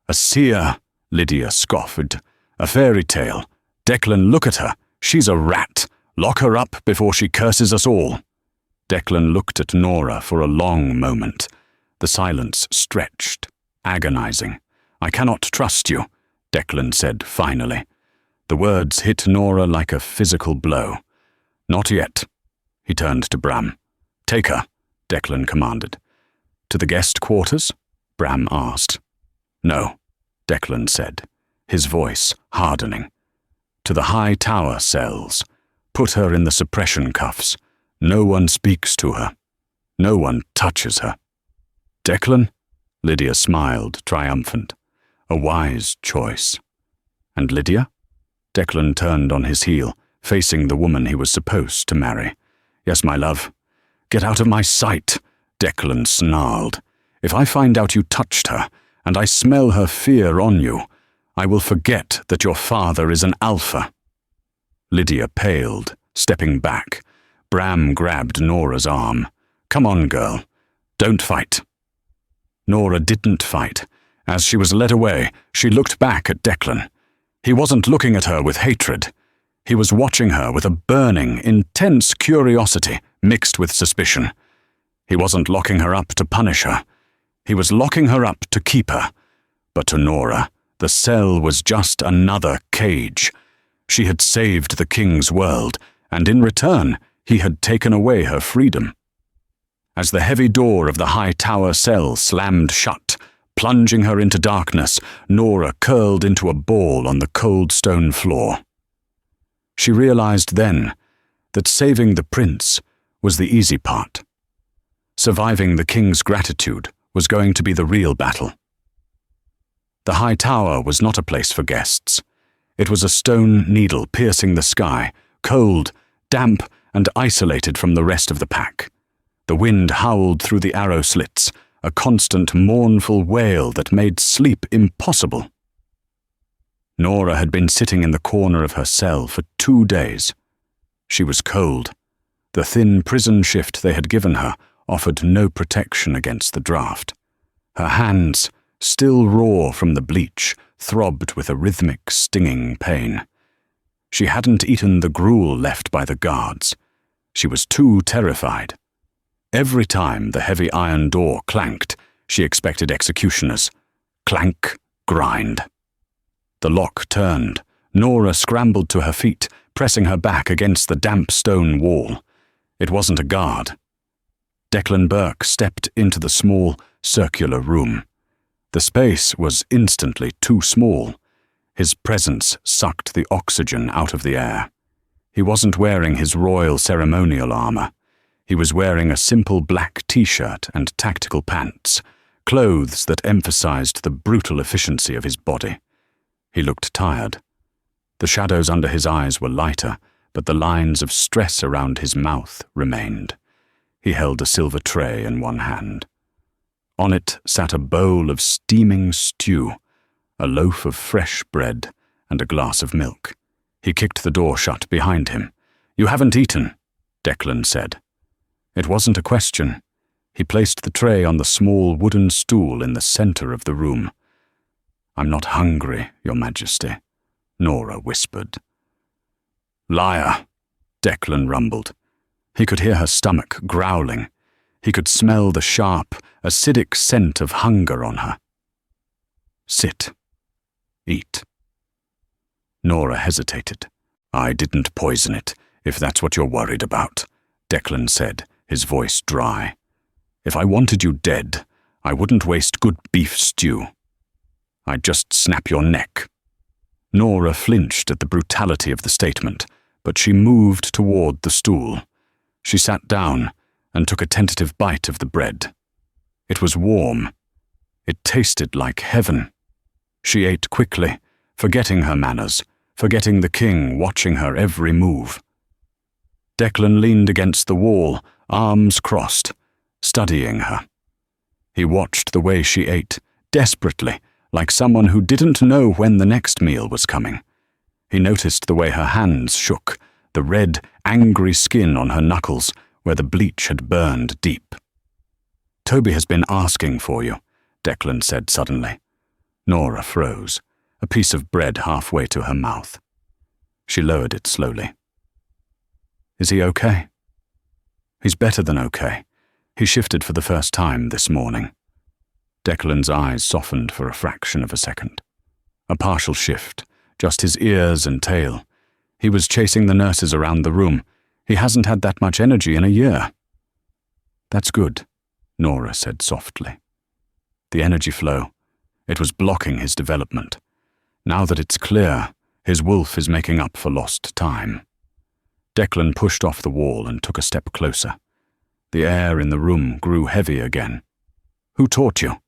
"A seer," Lydia scoffed. "A fairy tale. Declan, look at her. She's a rat. Lock her up before she curses us all." Declan looked at Nora for a long moment. The silence stretched, agonizing. "I cannot trust you," Declan said finally. The words hit Nora like a physical blow. "Not yet." He turned to Bram. "Take her," Declan commanded. "To the guest quarters?" Bram asked. "No," Declan said, his voice hardening. "To the high tower cells. Put her in the suppression cuffs. No one speaks to her. No one touches her." "Declan?" Lydia smiled, triumphant. A wise choice. "And Lydia?" Declan turned on his heel, facing the woman he was supposed to marry. "Yes, my love." "Get out of my sight," Declan snarled. "If I find out you touched her, and I smell her fear on you, I will forget that your father is an alpha." Lydia paled, stepping back. Bram grabbed Nora's arm. "Come on, girl. Don't fight." Nora didn't fight. As she was led away, she looked back at Declan. He wasn't looking at her with hatred. He was watching her with a burning, intense curiosity mixed with suspicion. He wasn't locking her up to punish her. He was locking her up to keep her. But to Nora, the cell was just another cage. She had saved the king's world, and in return, he had taken away her freedom. As the heavy door of the high tower cell slammed shut, plunging her into darkness, Nora curled into a ball on the cold stone floor. She realized then that saving the prince was the easy part. Surviving the king's gratitude was going to be the real battle. The high tower was not a place for guests. It was a stone needle piercing the sky, cold, damp, and isolated from the rest of the pack. The wind howled through the arrow slits, a constant mournful wail that made sleep impossible. Nora had been sitting in the corner of her cell for 2 days. She was cold. The thin prison shift they had given her offered no protection against the draft. Her hands, still raw from the bleach, throbbed with a rhythmic, stinging pain. She hadn't eaten the gruel left by the guards. She was too terrified. Every time the heavy iron door clanked, she expected executioners. Clank, grind. The lock turned. Nora scrambled to her feet, pressing her back against the damp stone wall. It wasn't a guard. Declan Burke stepped into the small, circular room. The space was instantly too small. His presence sucked the oxygen out of the air. He wasn't wearing his royal ceremonial armor. He was wearing a simple black t-shirt and tactical pants, clothes that emphasized the brutal efficiency of his body. He looked tired. The shadows under his eyes were lighter, but the lines of stress around his mouth remained. He held a silver tray in one hand. On it sat a bowl of steaming stew, a loaf of fresh bread, and a glass of milk. He kicked the door shut behind him. "You haven't eaten," Declan said. It wasn't a question. He placed the tray on the small wooden stool in the center of the room. "I'm not hungry, Your Majesty," Nora whispered. "Liar," Declan rumbled. He could hear her stomach growling. He could smell the sharp, acidic scent of hunger on her. "Sit. Eat." Nora hesitated. "I didn't poison it, if that's what you're worried about," Declan said, his voice dry. "If I wanted you dead, I wouldn't waste good beef stew. I'd just snap your neck." Nora flinched at the brutality of the statement, but she moved toward the stool. She sat down and took a tentative bite of the bread. It was warm. It tasted like heaven. She ate quickly, forgetting her manners, forgetting the king watching her every move. Declan leaned against the wall, arms crossed, studying her. He watched the way she ate, desperately, like someone who didn't know when the next meal was coming. He noticed the way her hands shook, the red, angry skin on her knuckles, where the bleach had burned deep. "Toby has been asking for you," Declan said suddenly. Nora froze, a piece of bread halfway to her mouth. She lowered it slowly. "Is he okay?" "He's better than okay. He shifted for the first time this morning." Declan's eyes softened for a fraction of a second. A partial shift, just his ears and tail. He was chasing the nurses around the room. He hasn't had that much energy in a year. "That's good," Nora said softly. The energy flow, it was blocking his development. Now that it's clear, his wolf is making up for lost time. Declan pushed off the wall and took a step closer. The air in the room grew heavy again. "Who taught you?"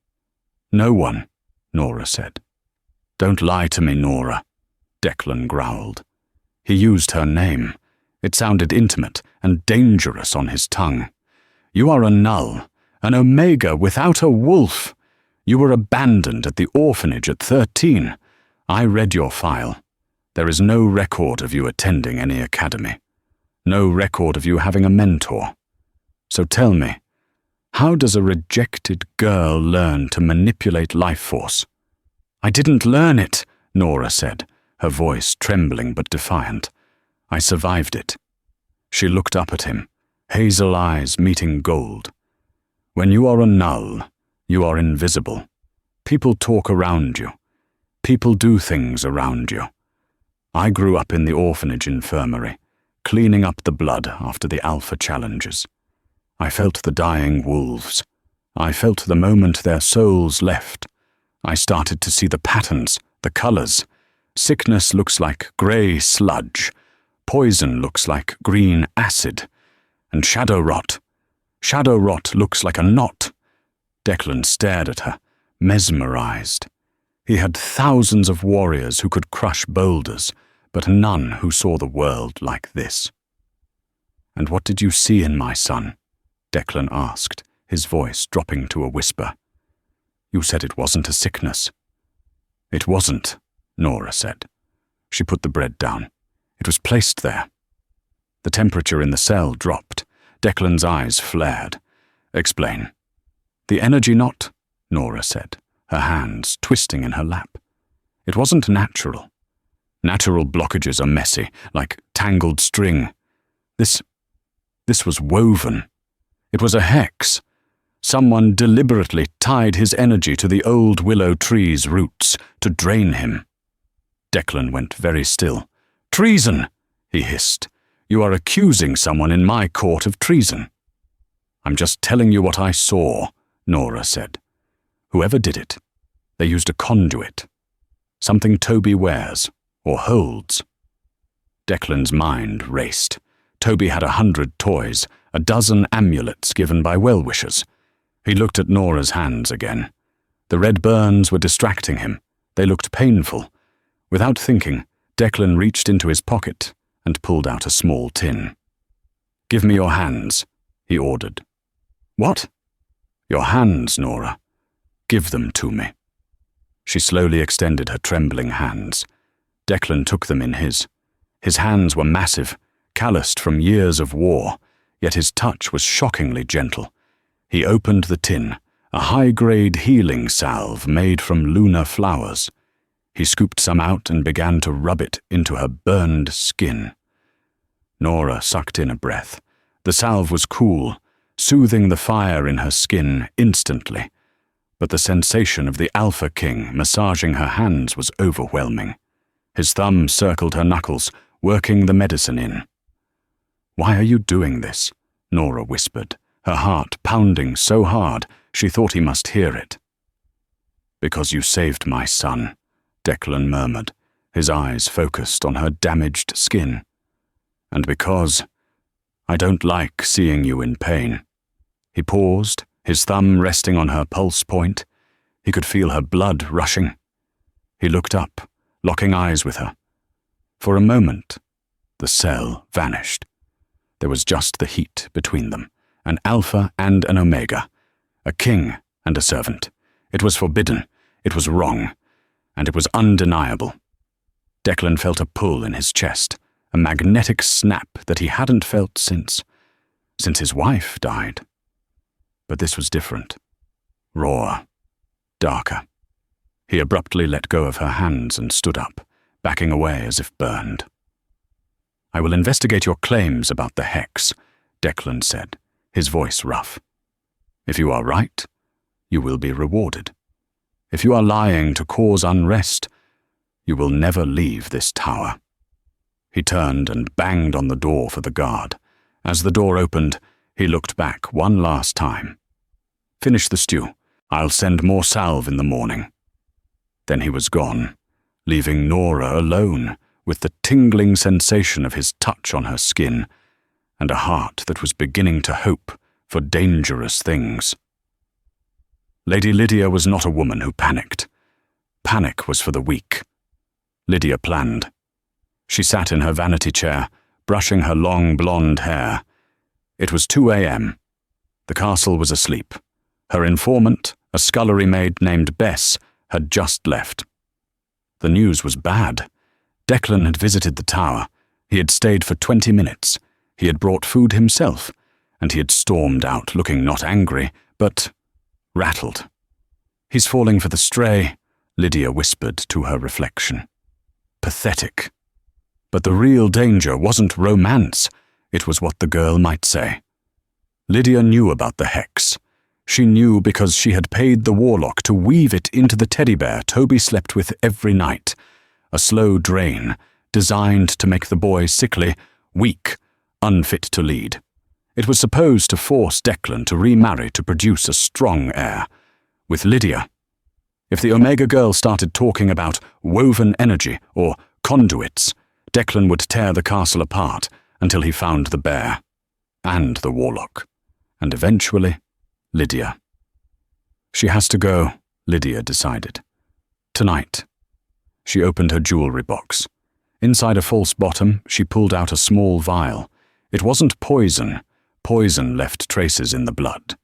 "No one," Nora said. "Don't lie to me, Nora," Declan growled. He used her name. It sounded intimate and dangerous on his tongue. "You are a null, an omega without a wolf. You were abandoned at the orphanage at 13. I read your file. There is no record of you attending any academy. no record of you having a mentor. So tell me, how does a rejected girl learn to manipulate life force?" "I didn't learn it," Nora said, her voice trembling but defiant. "I survived it." She looked up at him, hazel eyes meeting gold. "When you are a null, you are invisible. People talk around you. People do things around you. I grew up in the orphanage infirmary, cleaning up the blood after the alpha challenges. I felt the dying wolves. I felt the moment their souls left. I started to see the patterns, the colors. Sickness looks like grey sludge. Poison looks like green acid. And shadow rot. Shadow rot looks like a knot." Declan stared at her, mesmerized. He had thousands of warriors who could crush boulders, but none who saw the world like this. "And what did you see in my son?" Declan asked, his voice dropping to a whisper. "You said it wasn't a sickness." "It wasn't," Nora said. She put the bread down. "It was placed there." The temperature in the cell dropped. Declan's eyes flared. "Explain." "The energy knot," Nora said, her hands twisting in her lap. "It wasn't natural. Natural blockages are messy, like tangled string. This was woven. It was a hex. Someone deliberately tied his energy to the old willow tree's roots to drain him." Declan went very still. "Treason!" he hissed. "You are accusing someone in my court of treason." "I'm just telling you what I saw," Nora said. "Whoever did it, they used a conduit. Something Toby wears, or holds." Declan's mind raced. Toby had 100 toys, a dozen amulets given by well-wishers. He looked at Nora's hands again. The red burns were distracting him. They looked painful. Without thinking, Declan reached into his pocket and pulled out a small tin. "Give me your hands," he ordered. "What?" "Your hands, Nora. Give them to me." She slowly extended her trembling hands. Declan took them in his. His hands were massive, calloused from years of war, yet his touch was shockingly gentle. He opened the tin, a high-grade healing salve made from lunar flowers. He scooped some out and began to rub it into her burned skin. Nora sucked in a breath. The salve was cool, soothing the fire in her skin instantly, but the sensation of the Alpha King massaging her hands was overwhelming. His thumb circled her knuckles, working the medicine in. "Why are you doing this?" Nora whispered, her heart pounding so hard she thought he must hear it. "Because you saved my son," Declan murmured, his eyes focused on her damaged skin. "And because I don't like seeing you in pain." He paused, his thumb resting on her pulse point. He could feel her blood rushing. He looked up, locking eyes with her. For a moment, the cell vanished. There was just the heat between them, an alpha and an omega, a king and a servant. It was forbidden, it was wrong, and it was undeniable. Declan felt a pull in his chest, a magnetic snap that he hadn't felt since his wife died. But this was different. Rawer, darker. He abruptly let go of her hands and stood up, backing away as if burned. "I will investigate your claims about the hex," Declan said, his voice rough. "If you are right, you will be rewarded. If you are lying to cause unrest, you will never leave this tower." He turned and banged on the door for the guard. As the door opened, he looked back one last time. "Finish the stew. I'll send more salve in the morning." Then he was gone, leaving Nora alone with the tingling sensation of his touch on her skin and a heart that was beginning to hope for dangerous things. Lady Lydia was not a woman who panicked. Panic was for the weak. Lydia planned. She sat in her vanity chair, brushing her long blonde hair. It was 2 a.m. The castle was asleep. Her informant, a scullery maid named Bess, had just left. The news was bad. Declan had visited the tower. He had stayed for 20 minutes. He had brought food himself, and he had stormed out looking not angry, but rattled. "He's falling for the stray," Lydia whispered to her reflection. Pathetic. But the real danger wasn't romance, it was what the girl might say. Lydia knew about the hex. She knew because she had paid the warlock to weave it into the teddy bear Toby slept with every night. A slow drain, designed to make the boy sickly, weak, unfit to lead. It was supposed to force Declan to remarry to produce a strong heir. With Lydia. If the Omega girl started talking about woven energy or conduits, Declan would tear the castle apart until he found the bear. And the warlock. And eventually, Lydia. She has to go, Lydia decided. Tonight. She opened her jewelry box. Inside a false bottom, she pulled out a small vial. It wasn't poison. Poison left traces in the blood.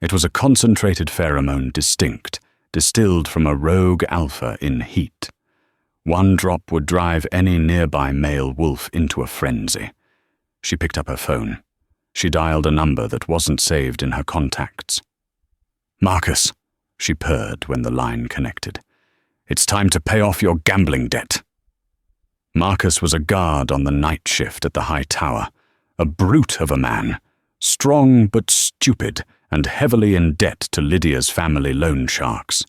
It was a concentrated pheromone distinct, distilled from a rogue alpha in heat. One drop would drive any nearby male wolf into a frenzy. She picked up her phone. She dialed a number that wasn't saved in her contacts. "Marcus," she purred when the line connected. "It's time to pay off your gambling debt." Marcus was a guard on the night shift at the high tower, a brute of a man, strong but stupid and heavily in debt to Lydia's family loan sharks.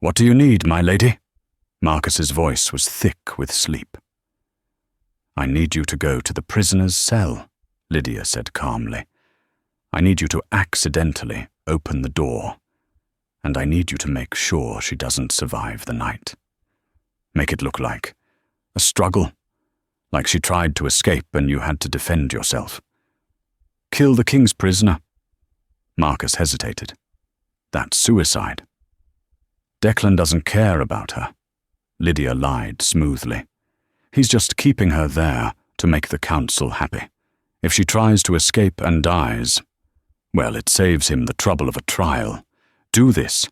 "What do you need, my lady?" Marcus's voice was thick with sleep. "I need you to go to the prisoner's cell," Lydia said calmly. "I need you to accidentally open the door, and I need you to make sure she doesn't survive the night. Make it look like a struggle, like she tried to escape and you had to defend yourself. Kill the king's prisoner." Marcus hesitated. "That's suicide." "Declan doesn't care about her," Lydia lied smoothly. "He's just keeping her there to make the council happy. If she tries to escape and dies, well, it saves him the trouble of a trial. Do this,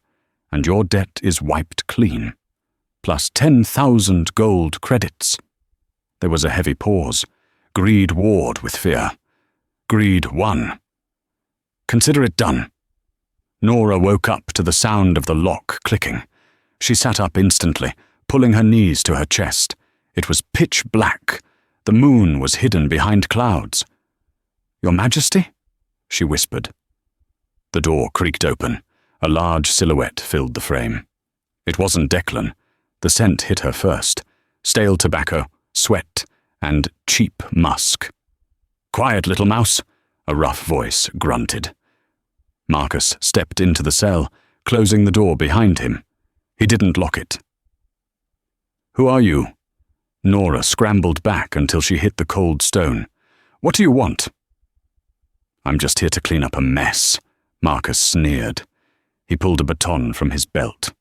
and your debt is wiped clean, plus 10,000 gold credits." There was a heavy pause. Greed warred with fear. Greed won. "Consider it done." Nora woke up to the sound of the lock clicking. She sat up instantly, pulling her knees to her chest. It was pitch black. The moon was hidden behind clouds. "Your Majesty?" she whispered. The door creaked open. A large silhouette filled the frame. It wasn't Declan. The scent hit her first. Stale tobacco, sweat, and cheap musk. "Quiet, little mouse," a rough voice grunted. Marcus stepped into the cell, closing the door behind him. He didn't lock it. "Who are you?" Nora scrambled back until she hit the cold stone. "What do you want?" "I'm just here to clean up a mess," Marcus sneered. He pulled a baton from his belt.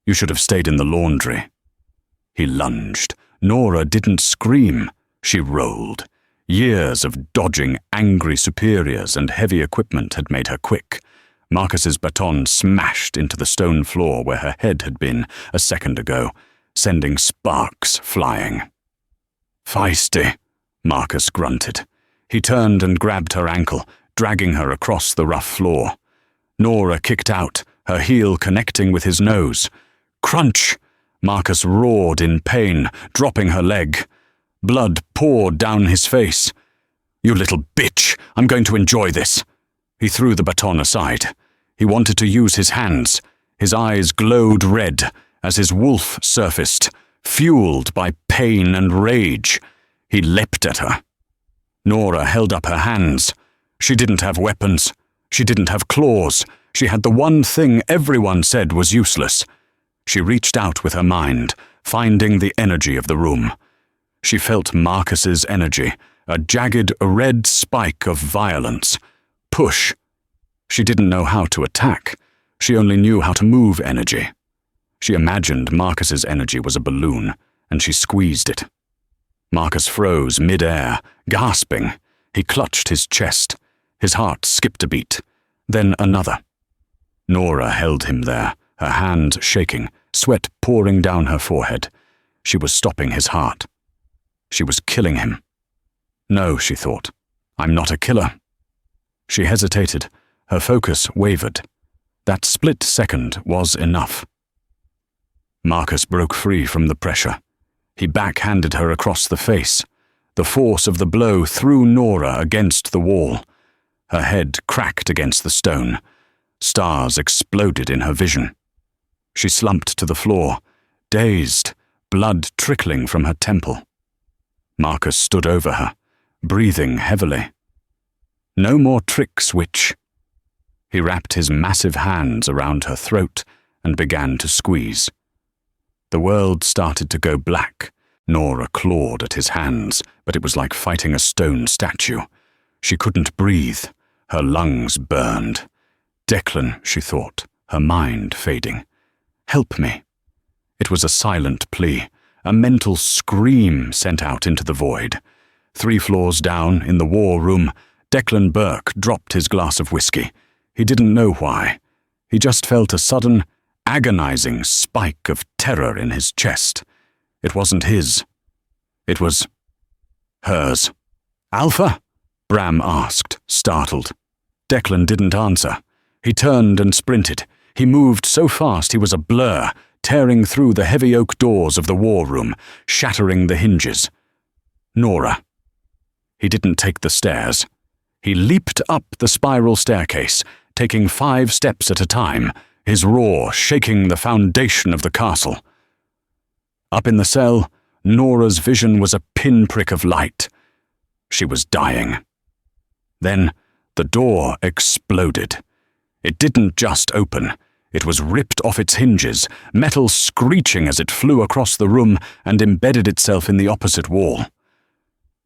"You should have stayed in the laundry." He lunged. Nora didn't scream. She rolled. Years of dodging angry superiors and heavy equipment had made her quick. Marcus's baton smashed into the stone floor where her head had been a second ago, sending sparks flying. "Feisty," Marcus grunted. He turned and grabbed her ankle, dragging her across the rough floor. Nora kicked out, her heel connecting with his nose. "Crunch!" Marcus roared in pain, dropping her leg. Blood poured down his face. "You little bitch! I'm going to enjoy this!" He threw the baton aside. He wanted to use his hands. His eyes glowed red as his wolf surfaced, fueled by pain and rage. He leapt at her. Nora held up her hands. She didn't have weapons. She didn't have claws. She had the one thing everyone said was useless. She reached out with her mind, finding the energy of the room. She felt Marcus's energy, a jagged red spike of violence. Push. She didn't know how to attack. She only knew how to move energy. She imagined Marcus's energy was a balloon, and she squeezed it. Marcus froze mid-air, gasping. He clutched his chest. His heart skipped a beat, then another. Nora held him there, her hand shaking, sweat pouring down her forehead. She was stopping his heart. She was killing him. No, she thought, I'm not a killer. She hesitated. Her focus wavered. That split second was enough. Marcus broke free from the pressure. He backhanded her across the face. The force of the blow threw Nora against the wall. Her head cracked against the stone. Stars exploded in her vision. She slumped to the floor, dazed, blood trickling from her temple. Marcus stood over her, breathing heavily. No more tricks, witch. He wrapped his massive hands around her throat and began to squeeze. The world started to go black. Nora clawed at his hands, but it was like fighting a stone statue. She couldn't breathe. Her lungs burned. Declan, she thought, her mind fading. Help me. It was a silent plea, a mental scream sent out into the void. 3 floors down, in the war room, Declan Burke dropped his glass of whiskey. He didn't know why. He just felt a sudden, agonizing spike of terror in his chest. It wasn't his. It was hers. "Alpha?" Bram asked, startled. Declan didn't answer. He turned and sprinted. He moved so fast he was a blur, tearing through the heavy oak doors of the war room, shattering the hinges. Nora. He didn't take the stairs. He leaped up the spiral staircase, taking 5 steps at a time, his roar shaking the foundation of the castle. Up in the cell, Nora's vision was a pinprick of light. She was dying. Then the door exploded. It didn't just open. It was ripped off its hinges, metal screeching as it flew across the room and embedded itself in the opposite wall.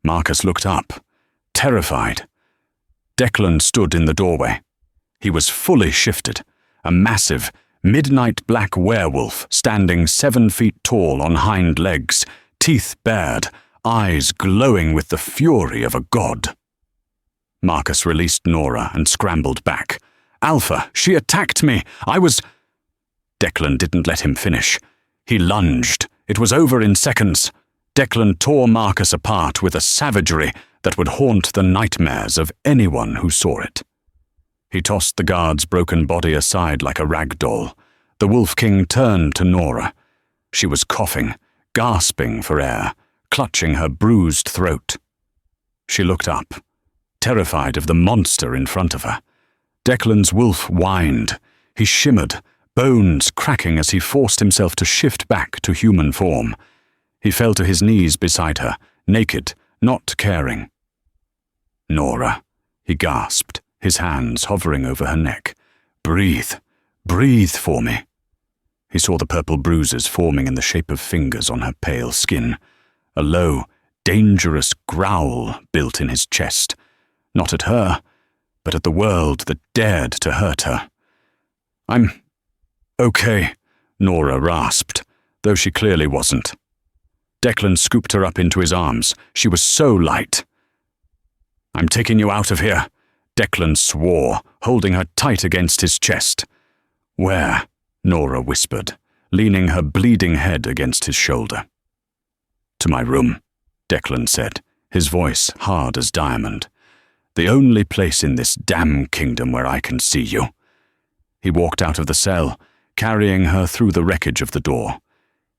Marcus looked up, terrified. Declan stood in the doorway. He was fully shifted, a massive, midnight black werewolf standing 7 feet tall on hind legs, teeth bared, eyes glowing with the fury of a god. Marcus released Nora and scrambled back. "Alpha, she attacked me! I was—" Declan didn't let him finish. He lunged. It was over in seconds. Declan tore Marcus apart with a savagery that would haunt the nightmares of anyone who saw it. He tossed the guard's broken body aside like a rag doll. The Wolf King turned to Nora. She was coughing, gasping for air, clutching her bruised throat. She looked up, terrified of the monster in front of her. Declan's wolf whined. He shimmered, bones cracking as he forced himself to shift back to human form. He fell to his knees beside her, naked, not caring. "Nora," he gasped, his hands hovering over her neck. "Breathe. Breathe for me." He saw the purple bruises forming in the shape of fingers on her pale skin. A low, dangerous growl built in his chest. Not at her, but at the world that dared to hurt her. "I'm okay," Nora rasped, though she clearly wasn't. Declan scooped her up into his arms. She was so light. "I'm taking you out of here," Declan swore, holding her tight against his chest. "Where?" Nora whispered, leaning her bleeding head against his shoulder. "To my room," Declan said, his voice hard as diamond. "The only place in this damn kingdom where I can see you." He walked out of the cell, carrying her through the wreckage of the door.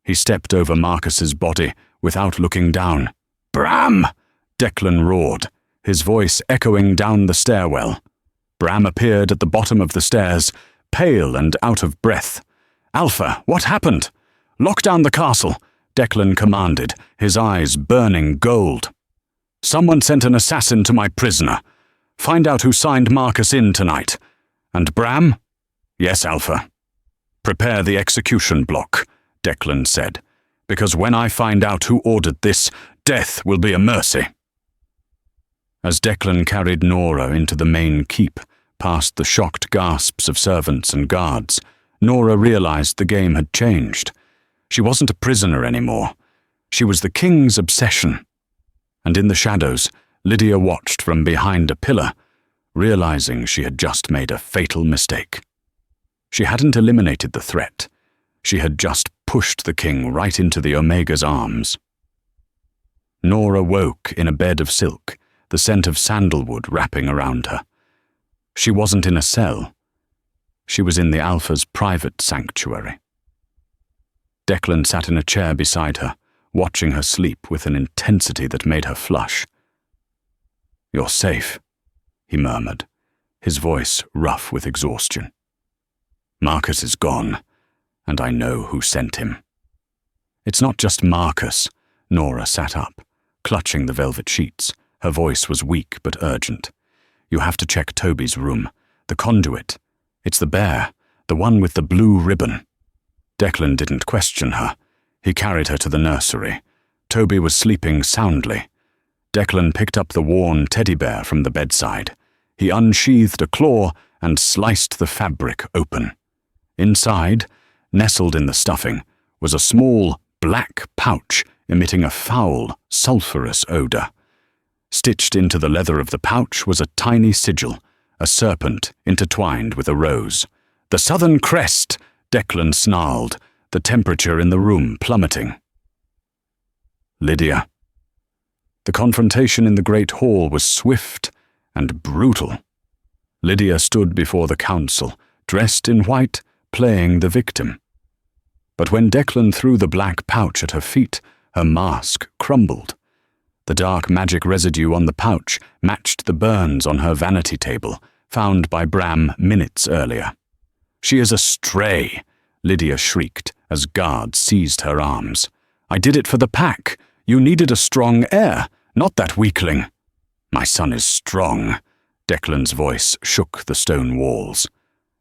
He stepped over Marcus's body without looking down. "Bram!" Declan roared, his voice echoing down the stairwell. Bram appeared at the bottom of the stairs, pale and out of breath. "Alpha, what happened?" "Lock down the castle," Declan commanded, his eyes burning gold. "Someone sent an assassin to my prisoner. Find out who signed Marcus in tonight. And Bram?" "Yes, Alpha." "Prepare the execution block," Declan said, "because when I find out who ordered this, death will be a mercy." As Declan carried Nora into the main keep, past the shocked gasps of servants and guards, Nora realized the game had changed. She wasn't a prisoner anymore. She was the king's obsession. And in the shadows, Lydia watched from behind a pillar, realizing she had just made a fatal mistake. She hadn't eliminated the threat. She had just pushed the king right into the Omega's arms. Nora woke in a bed of silk, the scent of sandalwood wrapping around her. She wasn't in a cell. She was in the Alpha's private sanctuary. Declan sat in a chair beside her, watching her sleep with an intensity that made her flush. "You're safe," he murmured, his voice rough with exhaustion. "Marcus is gone, and I know who sent him." "It's not just Marcus." Nora sat up, clutching the velvet sheets. Her voice was weak but urgent. "You have to check Toby's room. The conduit. It's the bear, the one with the blue ribbon." Declan didn't question her. He carried her to the nursery. Toby was sleeping soundly. Declan picked up the worn teddy bear from the bedside. He unsheathed a claw and sliced the fabric open. Inside, nestled in the stuffing, was a small, black pouch emitting a foul, sulphurous odor. Stitched into the leather of the pouch was a tiny sigil, a serpent intertwined with a rose. "The Southern Crest!" Declan snarled, the temperature in the room plummeting. "Lydia." The confrontation in the great hall was swift and brutal. Lydia stood before the council, dressed in white, playing the victim. But when Declan threw the black pouch at her feet, her mask crumbled. The dark magic residue on the pouch matched the burns on her vanity table, found by Bram minutes earlier. "She is a stray," Lydia shrieked as guards seized her arms. "I did it for the pack. You needed a strong heir, not that weakling." "My son is strong." Declan's voice shook the stone walls.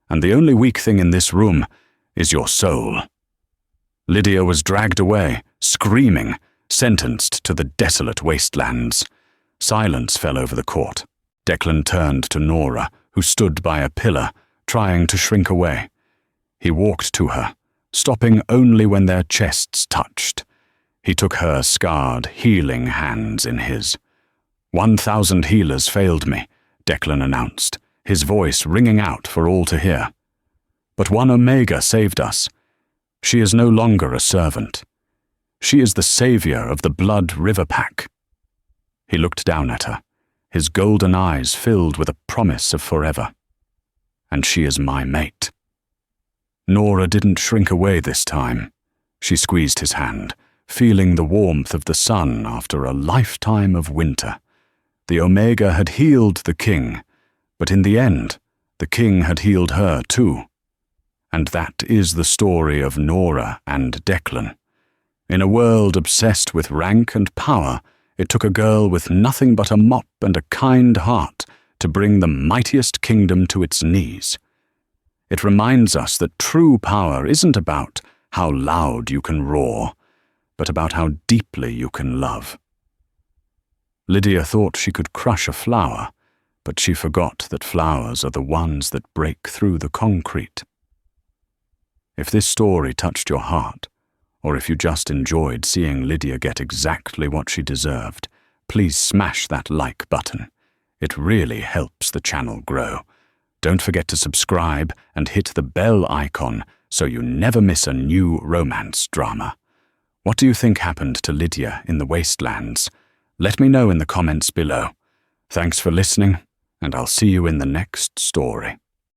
"And the only weak thing in this room is your soul." Lydia was dragged away, screaming, sentenced to the desolate wastelands. Silence fell over the court. Declan turned to Nora, who stood by a pillar, trying to shrink away. He walked to her, stopping only when their chests touched. He took her scarred, healing hands in his. 1,000 healers failed me," Declan announced, his voice ringing out for all to hear. "But one Omega saved us. She is no longer a servant. She is the savior of the Blood River Pack." He looked down at her, his golden eyes filled with a promise of forever. "And she is my mate." Nora didn't shrink away this time. She squeezed his hand, feeling the warmth of the sun after a lifetime of winter. The Omega had healed the king, but in the end, the king had healed her too. And that is the story of Nora and Declan. In a world obsessed with rank and power, it took a girl with nothing but a mop and a kind heart to bring the mightiest kingdom to its knees. It reminds us that true power isn't about how loud you can roar, but about how deeply you can love. Lydia thought she could crush a flower, but she forgot that flowers are the ones that break through the concrete. If this story touched your heart, or if you just enjoyed seeing Lydia get exactly what she deserved, please smash that like button. It really helps the channel grow. Don't forget to subscribe and hit the bell icon so you never miss a new romance drama. What do you think happened to Lydia in the Wastelands? Let me know in the comments below. Thanks for listening, and I'll see you in the next story.